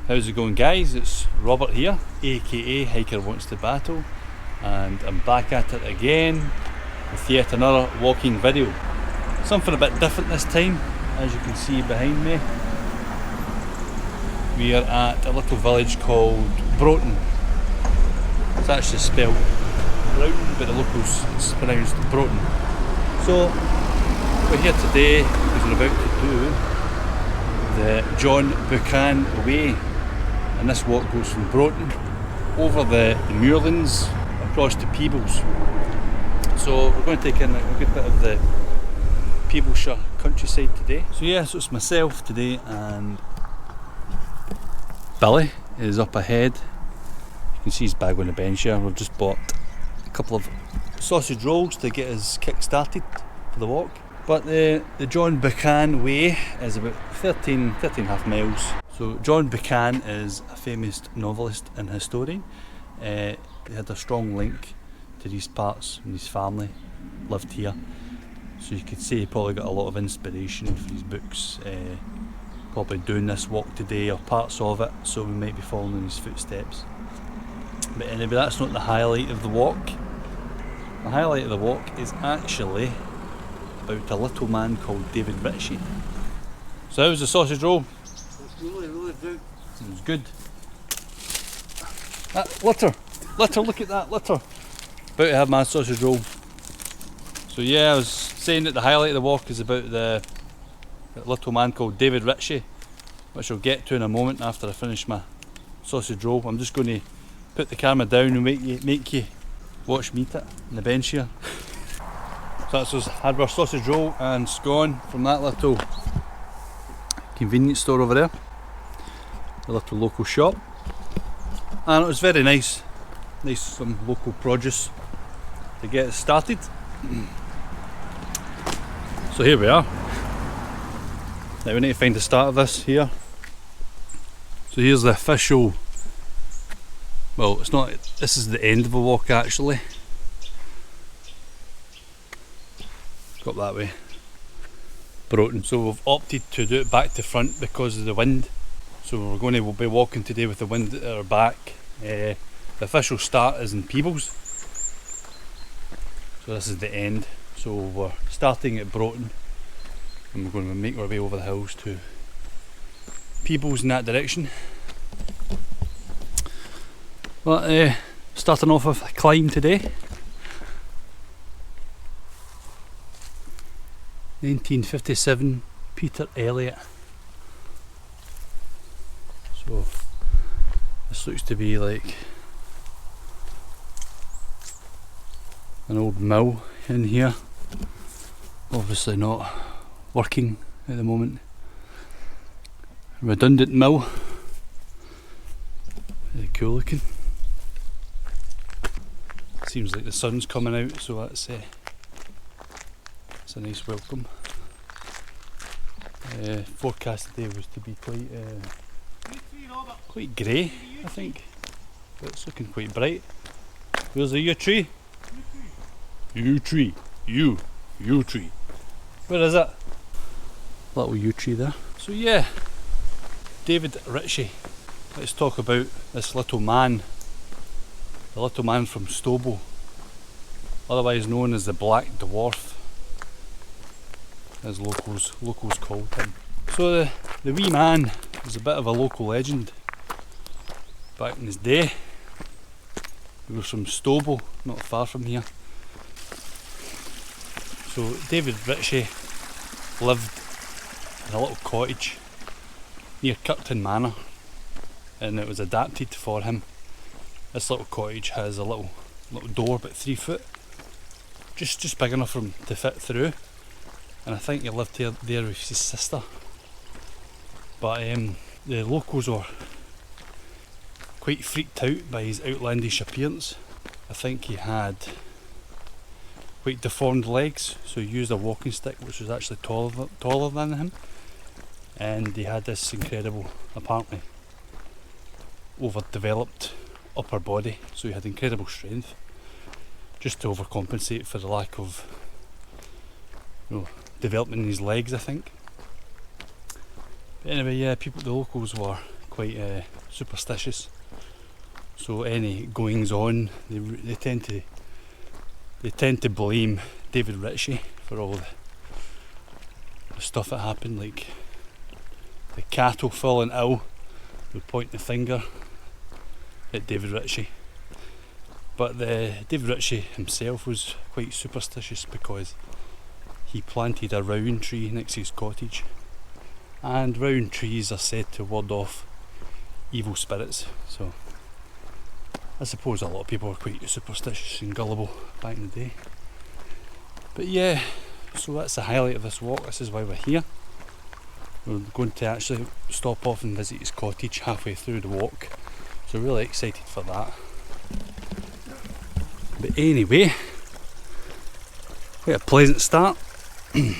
How's it going, guys? It's Robert here, aka Hiker Wants to Battle, and I'm back at it again with yet another walking video. Something a bit different this time. As you can see behind me, we are at a little village called Broughton. It's actually spelled Broughton, but the locals it's pronounced Broughton. So we're here today because we're about to do the John Buchan Way, and this walk goes from Broughton over the moorlands across to Peebles. So we're going to take in a good bit of the Peeblesshire countryside today. So yeah, so it's myself today and Billy is up ahead. You can see his bag on the bench here. We've just bought a couple of sausage rolls to get us kick started for the walk. But the John Buchan Way is about 13.5 miles. So John Buchan is a famous novelist and historian. He had a strong link to these parts and his family lived here. So you could say he probably got a lot of inspiration for his books. Probably doing this walk today or parts of it, so we might be following in his footsteps. But anyway, that's not the highlight of the walk. The highlight of the walk is actually about a little man called David Ritchie. So how was the sausage roll? It's really good. It was good. Litter, look at that, litter. About to have my sausage roll. So yeah, I was saying that the highlight of the walk is about the little man called David Ritchie, which I'll get to in a moment after I finish my sausage roll. I'm just going to put the camera down and make you watch me eat it on the bench here. So that's us, had our sausage roll and scone from that little convenience store over there, the little local shop, and it was very nice some local produce to get it started. So here we are. Now we need to find the start of this here. So here's the official, well, it's not, this is the end of the walk actually. Up that way, Broughton. So we've opted to do it back to front because of the wind. So we'll be walking today with the wind at our back. The official start is in Peebles. So this is the end. So we're starting at Broughton and we're going to make our way over the hills to Peebles in that direction. But starting off with a climb today. 1957, Peter Elliott. So this looks to be like an old mill in here, obviously not working at the moment. Redundant mill. Very cool looking. Seems like the sun's coming out, so that's it's a nice welcome. Forecast today was to be quite grey, I think, but it's looking quite bright. Where's the yew tree? Yew tree. Yew tree. Where is it? Little yew tree there. So yeah, David Ritchie. Let's talk about this little man. The little man from Stobo, otherwise known as the Black Dwarf, as locals called him. So the wee man was a bit of a local legend back in his day. He was from Stobo, not far from here. So David Ritchie lived in a little cottage near Cottage Manor, and it was adapted for him. This little cottage has a little door about 3 foot, just big enough for him to fit through. And I think he lived there with his sister. But the locals were quite freaked out by his outlandish appearance. I think he had quite deformed legs, so he used a walking stick which was actually taller than him. And he had this incredible, apparently overdeveloped upper body, so he had incredible strength, just to overcompensate for the lack of development in his legs, I think. But anyway, yeah, the locals were quite superstitious. So any goings on, they tend to blame David Ritchie for all the stuff that happened, like the cattle falling ill. They point the finger at David Ritchie. But David Ritchie himself was quite superstitious because he planted a rowan tree next to his cottage, and rowan trees are said to ward off evil spirits. So I suppose a lot of people were quite superstitious and gullible back in the day. But yeah, so that's the highlight of this walk. This is why we're here. We're going to actually stop off and visit his cottage halfway through the walk, so really excited for that. But anyway, quite a pleasant start. Wee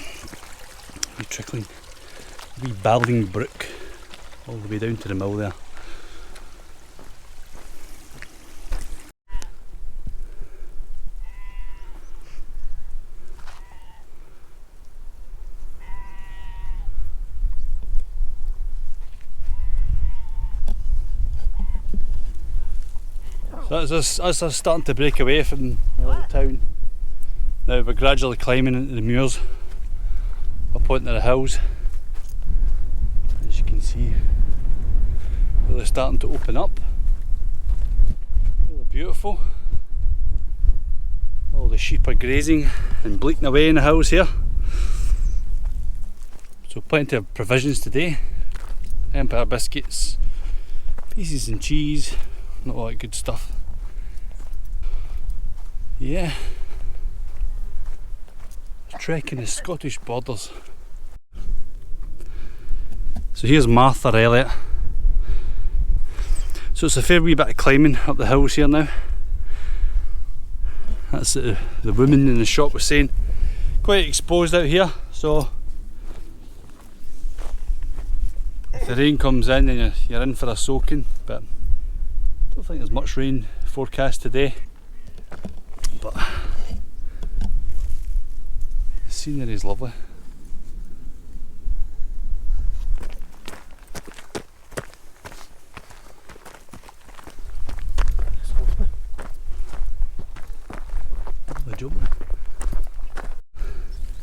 trickling, wee babbling brook all the way down to the mill there. So that's us starting to break away from the little town. Now we're gradually climbing into the moors, up onto the hills. As you can see, really starting to open up. Really beautiful. All the sheep are grazing and bleating away in the hills here. So plenty of provisions today. Empire biscuits, pieces and cheese, and all that good stuff. Yeah, trekking the Scottish borders. So here's Martha Elliott. So it's a fair wee bit of climbing up the hills here now. That's the woman in the shop was saying. Quite exposed out here, so if the rain comes in then you're in for a soaking, but I don't think there's much rain forecast today. But the scenery is lovely.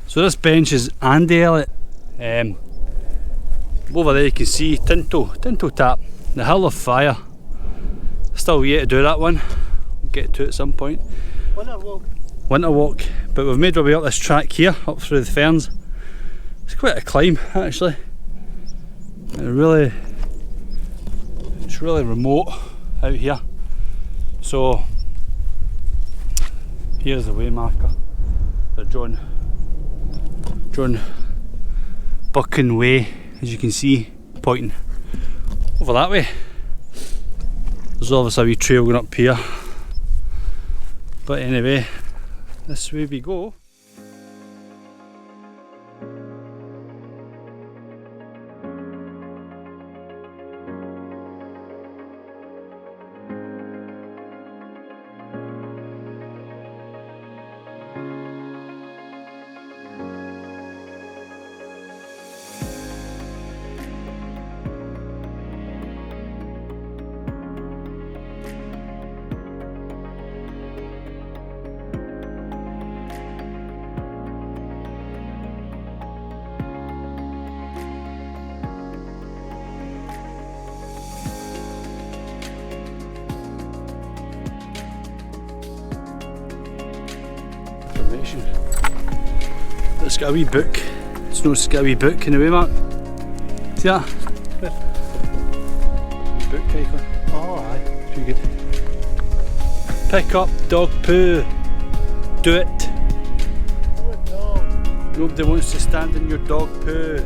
So this bench is Andy Elliott. Over there you can see Tinto Tap, the Hill of Fire. Still yet to do that one. We'll get to it at some point. Winter walk, but we've made our way up this track here, up through the ferns. It's quite a climb actually. It's really remote out here. So here's the way marker for John Buchan Way, as you can see, pointing over that way. There's obviously a wee trail going up here, but anyway, this way we go. It's got a wee book. It's got a wee book in the way, Mark. See that? Book icon. Oh aye, pretty good. Pick up dog poo. Do it. Do it, dog. Nobody wants to stand in your dog poo.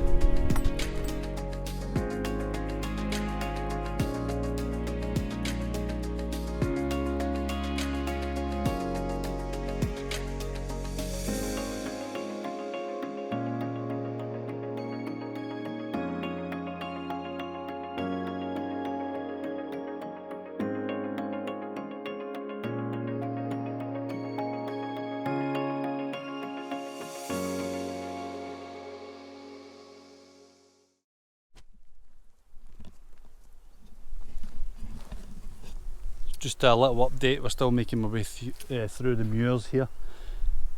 just a little update. We're still making my way through the moors here.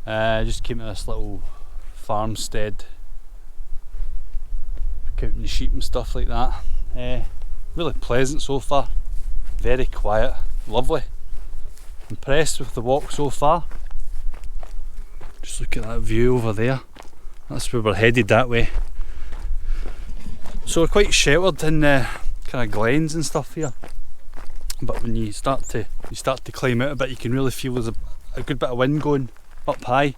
Just came to this little farmstead, counting the sheep and stuff like that. Really pleasant so far, very quiet, lovely. Impressed with the walk so far. Just look at that view over there. That's where we're headed, that way. So we're quite sheltered in kind of glens and stuff here. But when you start to climb out a bit, you can really feel there's a good bit of wind going up high,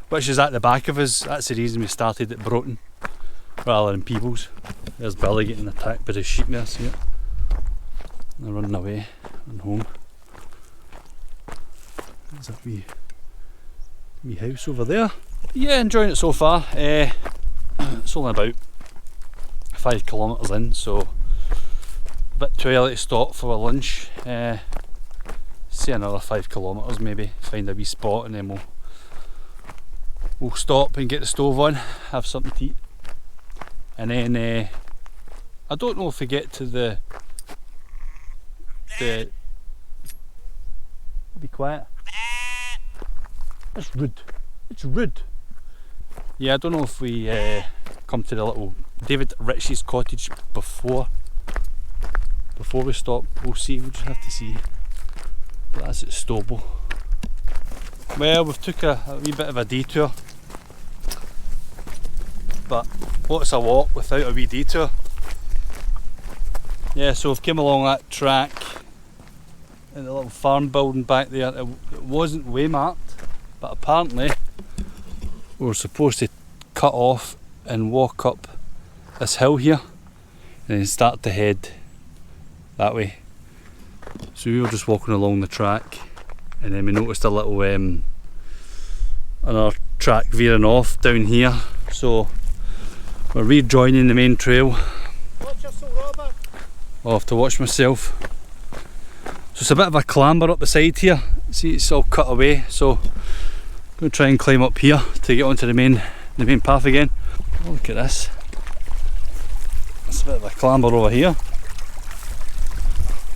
which is at the back of us. That's the reason we started at Broughton rather than Peebles. There's Billy getting attacked by the sheep there, see it? They're running away and home. There's a wee house over there. Yeah, enjoying it so far. It's only about 5 kilometres in, so a bit too early to stop for lunch. Say another 5 kilometres maybe, find a wee spot and then we'll stop and get the stove on, have something to eat. And then I don't know if we get to the be quiet. It's rude. It's rude. Yeah, I don't know if we come to the little David Ritchie's cottage before we stop. We'll see, we'll just have to see. But that's at Stobel. Well, we've took a wee bit of a detour. But what's a walk without a wee detour? Yeah, so we've come along that track in the little farm building back there. It wasn't waymarked, but apparently we were supposed to cut off and walk up this hill here and then start to head that way. So we were just walking along the track and then we noticed a little another track veering off down here, so we're rejoining the main trail. Watch yourself, Robert. I'll have to watch myself. So it's a bit of a clamber up the side here. See, it's all cut away, so I'm going to try and climb up here to get onto the main path again. Oh, look at this. It's a bit of a clamber over here.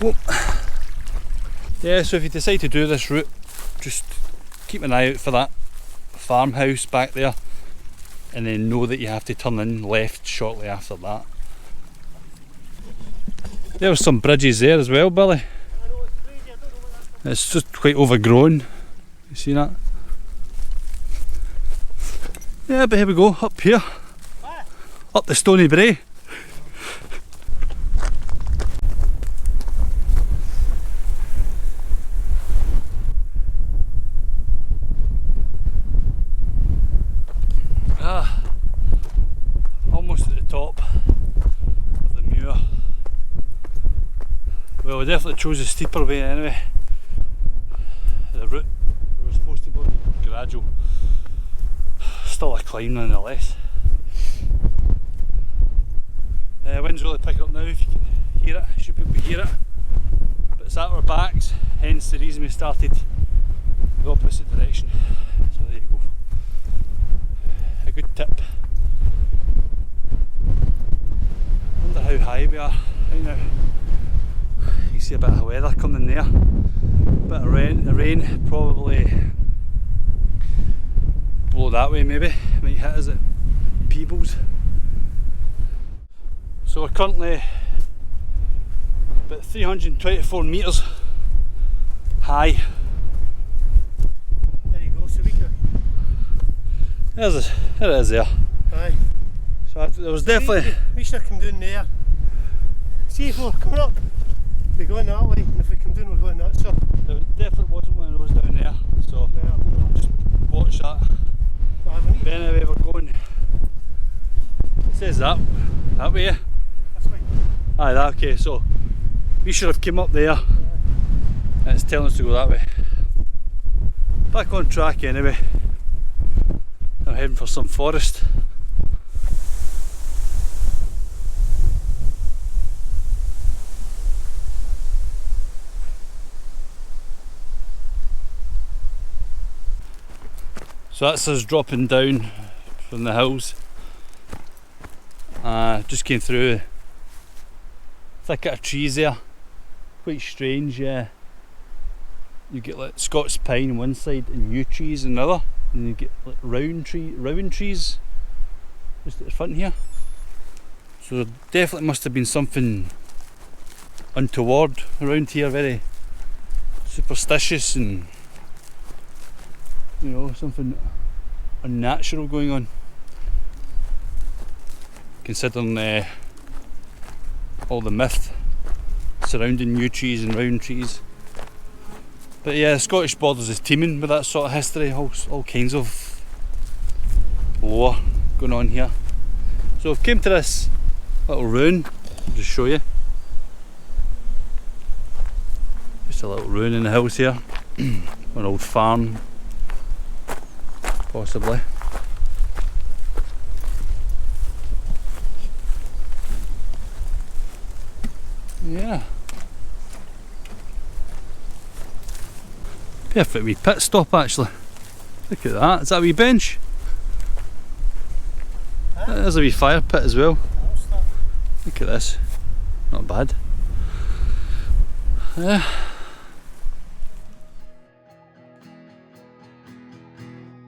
Whoop. Yeah, so if you decide to do this route, just keep an eye out for that farmhouse back there and then know that you have to turn in left shortly after that. There's some bridges there as well, Billy. It's just quite overgrown. You see that? Yeah, but here we go, up here. Up the Stony Brae. Almost at the top of the muir. Well, we definitely chose a steeper way anyway. The route we were supposed to go on gradual. Still a climb nonetheless. Wind's really picking up now, if you can hear it, you should be able to hear it. But it's at our backs, hence the reason we started the opposite direction. So there you go. A good tip. Wonder how high we are right now. You see a bit of weather coming there. Bit of rain probably blow that way maybe. Might hit us at Peebles. So we're currently about 324 metres high. There you go, Sarika. There it is there. Aye. So there was definitely... We should have come down there. See if we're coming up, we're going that way, and if we come down we're going that, so... There definitely wasn't one of those down there, so just watch that. But anyway, we're going... It says that way. That's way. Aye, that, okay, so we should have come up there and it's telling us to go that way. Back on track anyway. I'm heading for some forest. So that's us dropping down from the hills. Just came through a thicket of trees there. Quite strange, yeah. you get like Scots pine on one side and yew trees on the other, and you get like rowan trees just at the front here. So there definitely must have been something untoward around here, very superstitious and, you know, something unnatural going on, considering all the myth surrounding yew trees and rowan trees. But yeah, the Scottish borders is teeming with that sort of history, all kinds of lore going on here. So I've came to this little ruin, I'll just show you. Just a little ruin in the house here, an old farm, possibly. Yeah. Perfect wee pit stop actually. Look at that, is that a wee bench? Huh? There's a wee fire pit as well. Look at this, not bad. Yeah.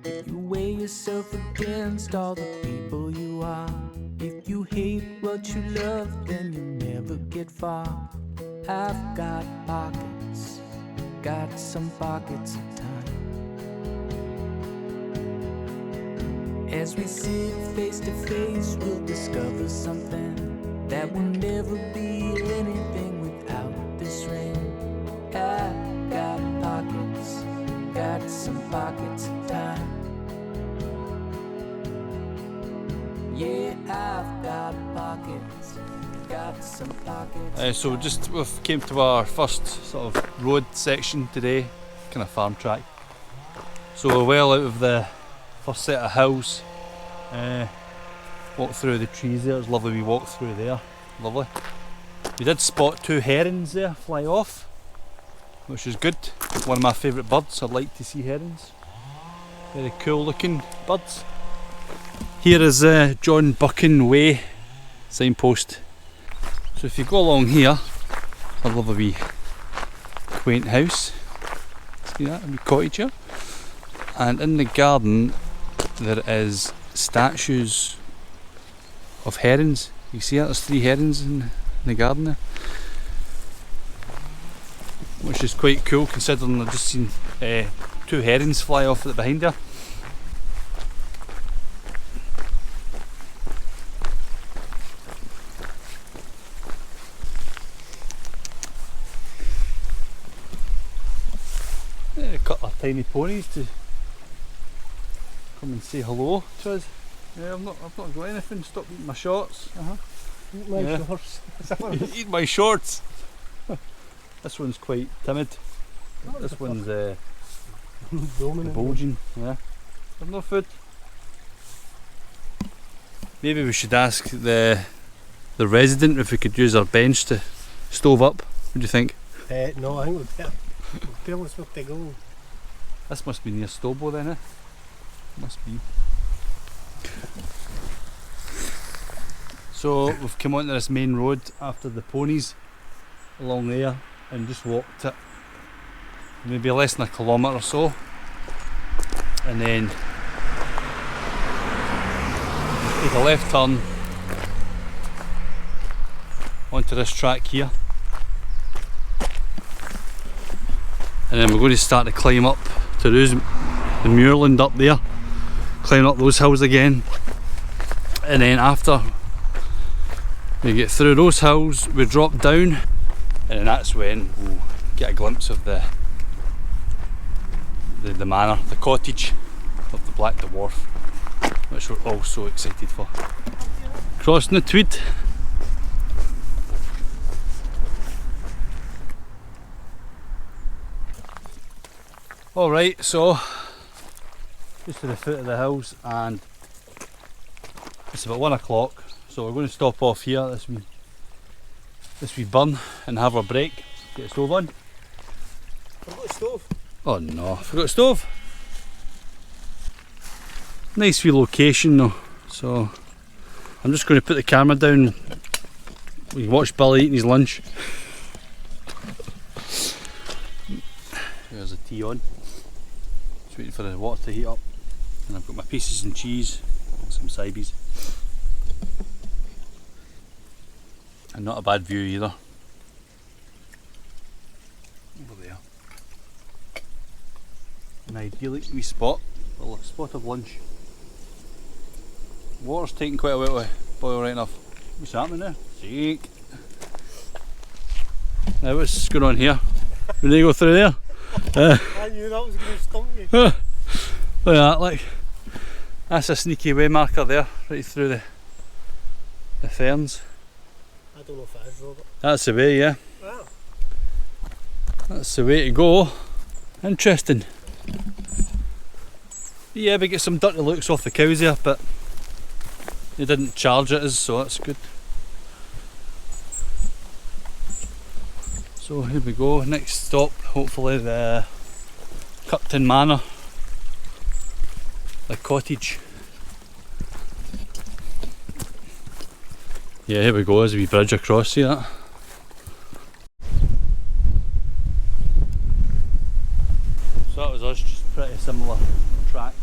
If you weigh yourself against all the people you are, if you hate what you love, then you never get far. I've got pockets, got some pockets of time. As we sit face to face, we'll discover something that will never be anything without this ring. I've got pockets, got some pockets of time. Yeah, I've got pockets, got some pockets. So we've came to our first sort of road section today, kind of farm track. So we're well out of the first set of hills. Walked through the trees there, it was lovely we walked through there, lovely. We did spot 2 herons there fly off, which is good. One of my favourite birds, I like to see herons. Very cool looking birds. Here is John Buchan Way signpost. So if you go along here, I love a wee quaint house. See that, a wee cottage here. And in the garden there is statues of herons. You see that? There's 3 herons in the garden there, which is quite cool considering I've just seen 2 herons fly off at the behind there. A couple of tiny ponies to come and say hello to us. Yeah, I've not got anything. Stop eating my shorts. Eat my Yeah. shorts. Eat my shorts. This one's quite timid. This one's bulging. Yeah. I've no food. Maybe we should ask the resident if we could use our bench to stove up. What do you think? No, I think we're better. Tell us where to go. This must be near Stobo then, eh? Must be. So we've come onto this main road after the ponies along there and just walked it maybe less than a kilometre or so, and then take a left turn onto this track here, and then we're going to start to climb up to the moorland up there, climb up those hills again, and then after we get through those hills we drop down, and then that's when we'll get a glimpse of the manor, the cottage of the Black Dwarf, which we're all so excited for. Crossing the Tweed. Alright, so just to the foot of the hills, and it's about 1 o'clock, so we're going to stop off here, this wee burn, and have our break. Get a stove on. I've got a stove. Oh no, I forgot a stove. Nice wee location though, so I'm just going to put the camera down. We can watch Billy eating his lunch. There's a tea on. Just waiting for the water to heat up. And I've got my pieces and cheese and some sibes. And not a bad view either. Over there. An idyllic wee spot. A little spot of lunch. Water's taking quite a while to boil right enough. What's happening there? Shake. Now what's going on here? We need to go through there. I knew that was going to stump you. Look at that, like. That's a sneaky way marker there, right through the ferns. I don't know if it is, Robert. That's the way, yeah. Wow. That's the way to go. Interesting. Yeah, we get some dirty looks off the cows here, but they didn't charge at us, so that's good. So here we go, next stop, hopefully the Broughton Manor, the cottage. Yeah, here we go, there's a wee bridge across, see that? So that was us, just pretty similar track.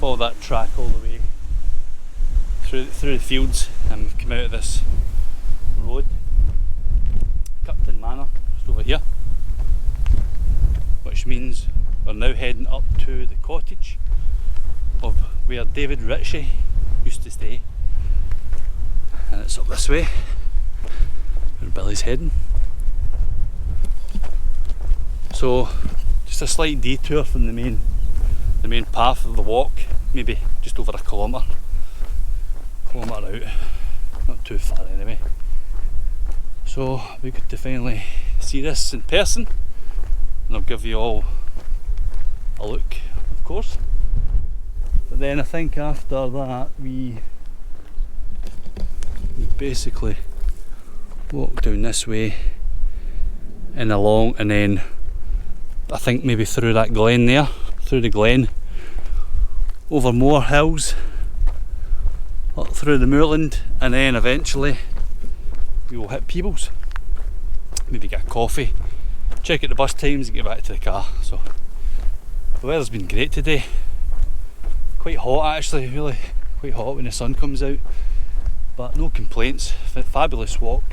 Follow that track all the way through the fields, and we've come out of this road. Broughton Manor, just over here, which means we're now heading up to the cottage of where David Ritchie used to stay, and it's up this way where Billy's heading. So just a slight detour from the main path of the walk, maybe just over a kilometre out, not too far anyway. So we get to finally see this in person, and I'll give you all a look, of course. But then I think after that we basically walk down this way and along, and then I think maybe through that glen there, through the glen, over more hills, up through the moorland, and then eventually we will hit Peebles. Maybe get a coffee, check out the bus times and get back to the car. So the weather's been great today. Quite hot actually, really quite hot when the sun comes out. But no complaints, fabulous walk.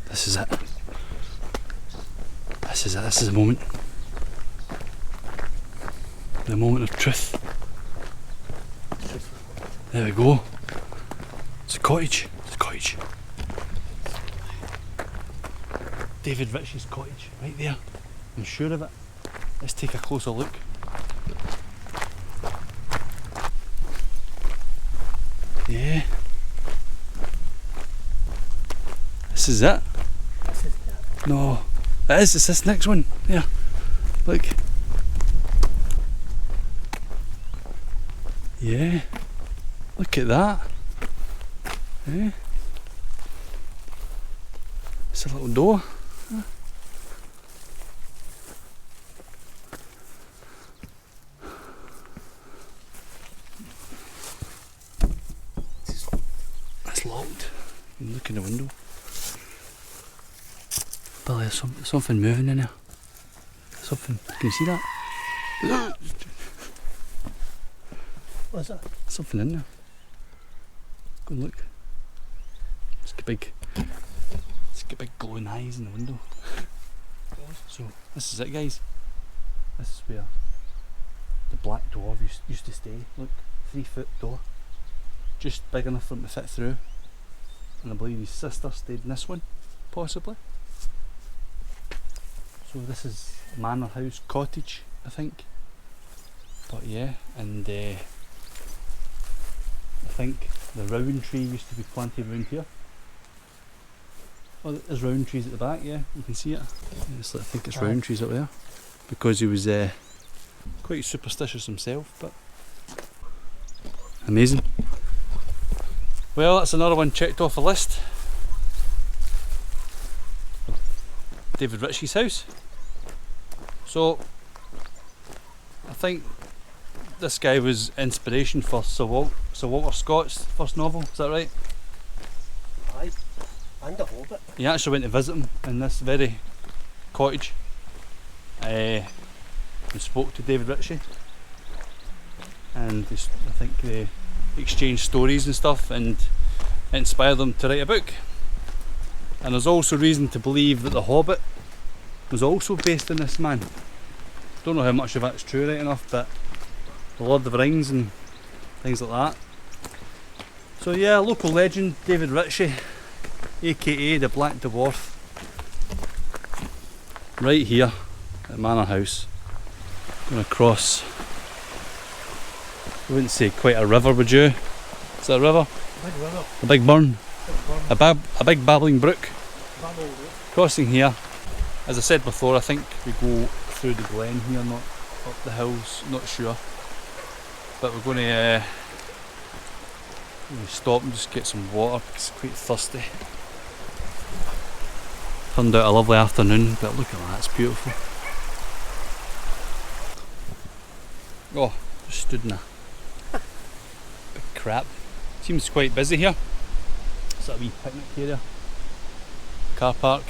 This is it. This is it, this is the moment. The moment of truth. There we go. It's a cottage. It's a cottage. David Ritchie's cottage, right there. I'm sure of it. Let's take a closer look. Yeah. This is it. This is it. No, it is. It's this next one. There. Look. Yeah. Look at that. Yeah. It's a little door. That's locked. You can look in the window. Billy, there's something moving in there. Something. Can you see that? What's that? Something in there. Go and look. It's got big glowing eyes in the window. So this is it, guys. This is where the Black Dwarf used to stay. Look, 3-foot door, just big enough for him to fit through. And I believe his sister stayed in this one, possibly. So this is Manor House Cottage, I think. But yeah, and I think the rowan tree used to be planted around here. Oh, there's rowan trees at the back, yeah, you can see it. I think it's rowan trees up there, because he was quite superstitious himself, but amazing. Well, that's another one checked off the list. David Ritchie's house. So I think this guy was inspiration for Sir Walter Scott's first novel, is that right? Aye, and a hobbit. He actually went to visit him in this very cottage. and spoke to David Ritchie, and I think they exchanged stories and stuff, and it inspired them to write a book. And there's also reason to believe that The Hobbit was also based on this man. Don't know how much of that's true right enough, but The Lord of the Rings and things like that. So yeah, local legend David Ritchie, aka the Black Dwarf, right here at Manor House. Going across, I wouldn't say quite a river, would you? Is that a river? Big river. A big burn? Big burn. A big babbling brook. Babbling brook. Crossing here. As I said before, I think we go through the glen here, not up the hills, not sure. But we're going to stop and just get some water because it's quite thirsty. Turned out a lovely afternoon, but look at that, it's beautiful. Oh, just stood in a big crap. Seems quite busy here. It's a wee picnic area. Car park.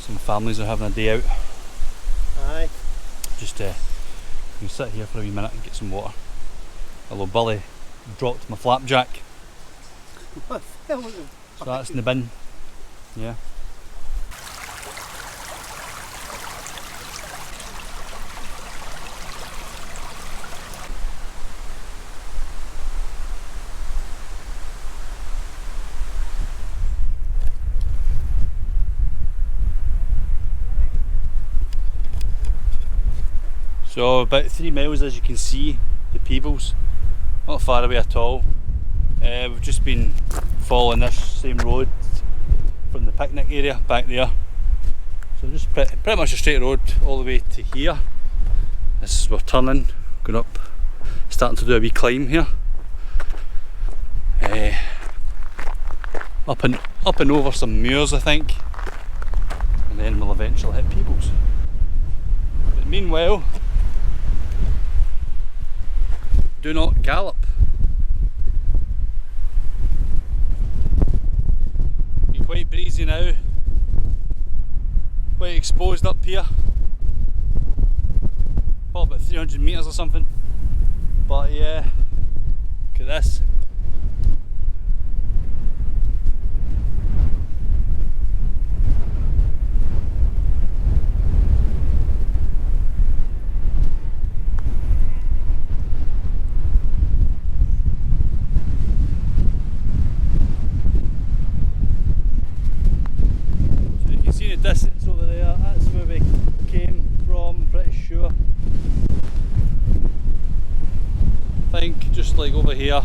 Some families are having a day out. Aye. Just you can sit here for a wee minute and get some water. Although Billy dropped my flapjack, What the hell was it? so that's in the bin. Yeah. So about 3 miles, as you can see, to Peebles, not far away at all. We've just been following this same road from the picnic area back there. So just pretty much a straight road all the way to here. This is we're turning, going up, starting to do a wee climb here. Up and over some moors, I think, and then we'll eventually hit Peebles. But meanwhile, do not gallop. Be quite breezy now, quite exposed up here. Probably about 300 metres or something. But yeah, look at this. Distance over there, that's where we came from, I'm pretty sure. I think just like over here,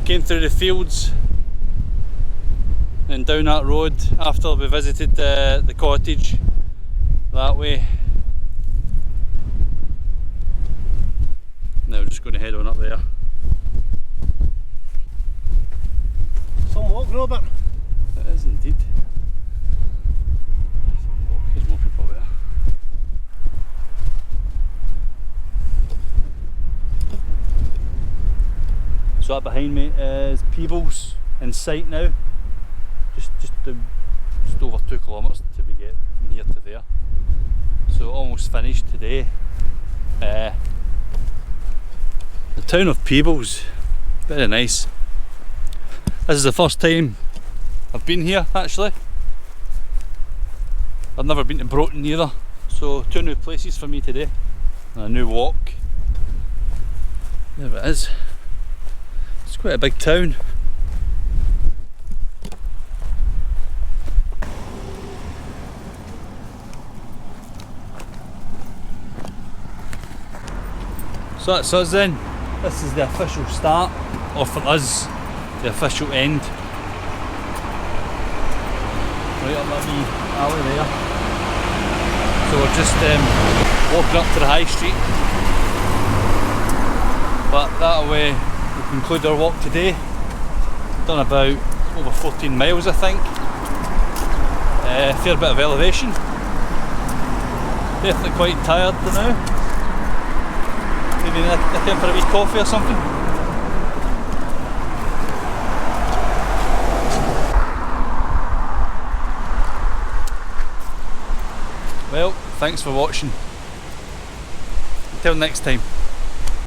came through the fields and down that road after we visited the cottage that way. Now we're just going to head on up there. Some walk, Robert. It is indeed. There's more people there. So that behind me is Peebles in sight now. Just over 2 kilometres till we get from here to there. So almost finished today. The town of Peebles, very nice. This is the first time I've been here actually. I've never been to Broughton either, so 2 new places for me today and a new walk. There it is. It's quite a big town. So that's us then. This is the official start, or for us, the official end. Right up that wee alley there. So we're just walking up to the high street. But that way we'll conclude our walk today. Done about over 14 miles I think. Fair bit of elevation. Definitely quite tired now. Maybe nick in for a wee coffee or something. Well, thanks for watching. Until next time.